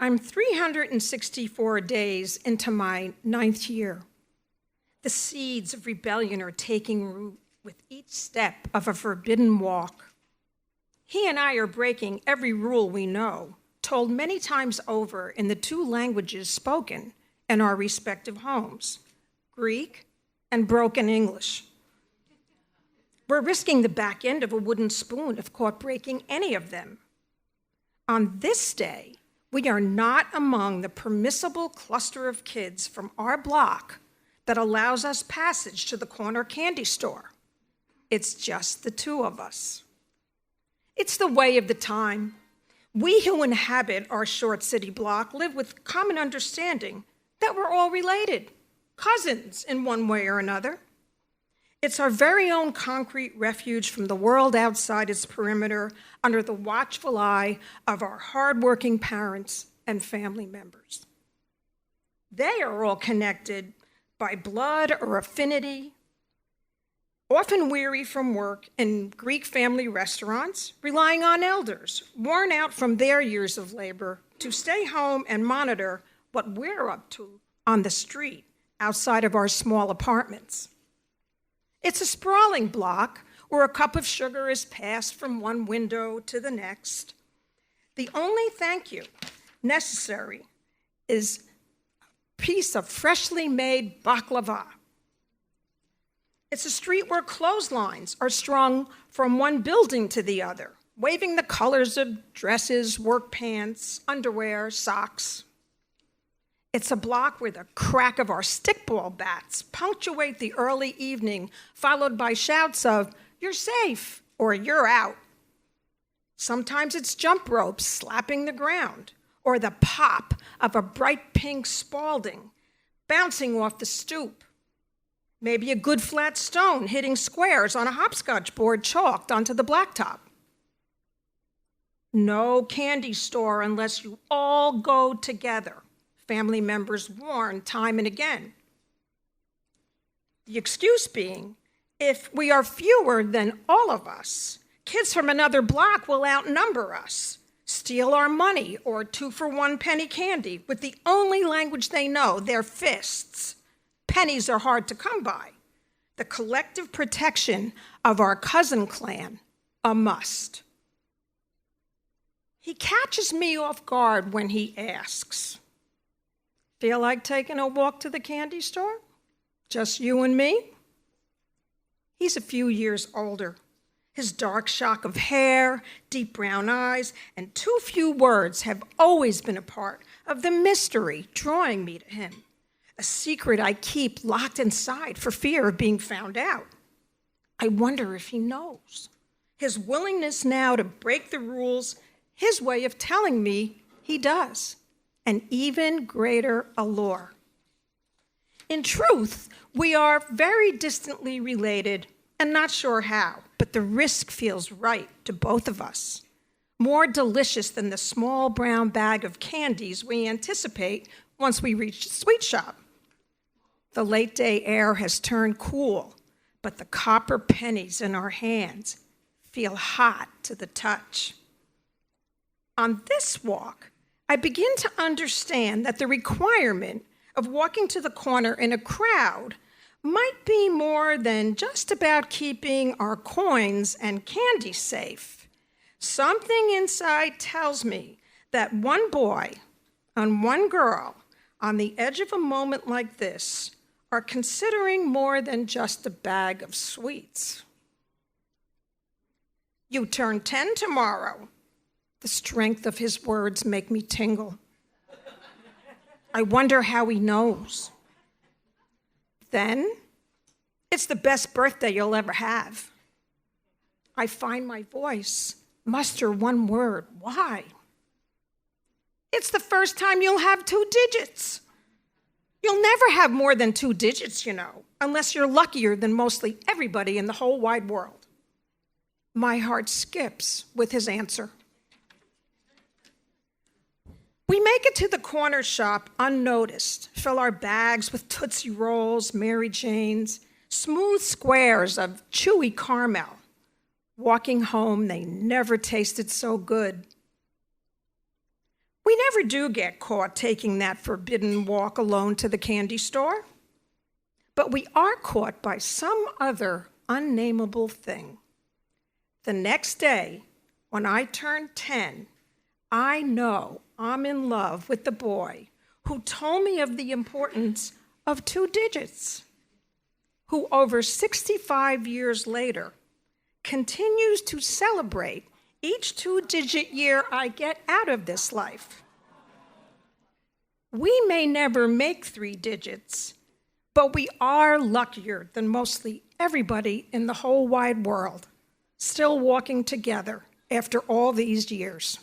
I'm 364 days into my 9th year. The seeds of rebellion are taking root with each step of a forbidden walk. He and I are breaking every rule we know, told many times over in the 2 languages spoken in our respective homes, Greek and broken English. We're risking the back end of a wooden spoon if caught breaking any of them. On this day, we are not among the permissible cluster of kids from our block that allows us passage to the corner candy store. It's just the 2 of us. It's the way of the time. We who inhabit our short city block live with common understanding that we're all related, cousins in one way or another. It's our very own concrete refuge from the world outside its perimeter under the watchful eye of our hardworking parents and family members. They are all connected by blood or affinity, often weary from work in Greek family restaurants, relying on elders, worn out from their years of labor, to stay home and monitor what we're up to on the street outside of our small apartments. It's a sprawling block where a cup of sugar is passed from one window to the next. The only thank you necessary is a piece of freshly made baklava. It's a street where clotheslines are strung from one building to the other, waving the colors of dresses, work pants, underwear, socks. It's a block where the crack of our stickball bats punctuate the early evening, followed by shouts of, "You're safe," or "You're out." Sometimes it's jump ropes slapping the ground, or the pop of a bright pink Spalding bouncing off the stoop. Maybe a good flat stone hitting squares on a hopscotch board chalked onto the blacktop. No candy store unless you all go together, family members warn time and again. The excuse being, if we are fewer than all of us, kids from another block will outnumber us, steal our money or 2-for-1 penny candy with the only language they know, their fists. Pennies are hard to come by. The collective protection of our cousin clan, a must. He catches me off guard when he asks, "Feel like taking a walk to the candy store? Just you and me?" He's a few years older. His dark shock of hair, deep brown eyes, and too few words have always been a part of the mystery drawing me to him, a secret I keep locked inside for fear of being found out. I wonder if he knows. His willingness now to break the rules, his way of telling me he does. An even greater allure. In truth, we are very distantly related and not sure how, but the risk feels right to both of us. More delicious than the small brown bag of candies we anticipate once we reach the sweet shop. The late day air has turned cool, but the copper pennies in our hands feel hot to the touch. On this walk, I begin to understand that the requirement of walking to the corner in a crowd might be more than just about keeping our coins and candy safe. Something inside tells me that one boy and one girl on the edge of a moment like this are considering more than just a bag of sweets. "You turn 10 tomorrow." The strength of his words make me tingle. I wonder how he knows. Then, "It's the best birthday you'll ever have." I find my voice, muster one word, "Why?" "It's the first time you'll have 2 digits. You'll never have more than 2 digits, you know, unless you're luckier than mostly everybody in the whole wide world." My heart skips with his answer. We make it to the corner shop unnoticed, fill our bags with Tootsie Rolls, Mary Janes, smooth squares of chewy caramel. Walking home, they never tasted so good. We never never do get caught taking that forbidden walk alone to the candy store. But we are caught by some other unnameable thing. The next day, when I turn 10, I know I'm in love with the boy who told me of the importance of 2 digits, who over 65 years later continues to celebrate each 2-digit year I get out of this life. We may never make 3 digits, but we are luckier than mostly everybody in the whole wide world, still walking together after all these years.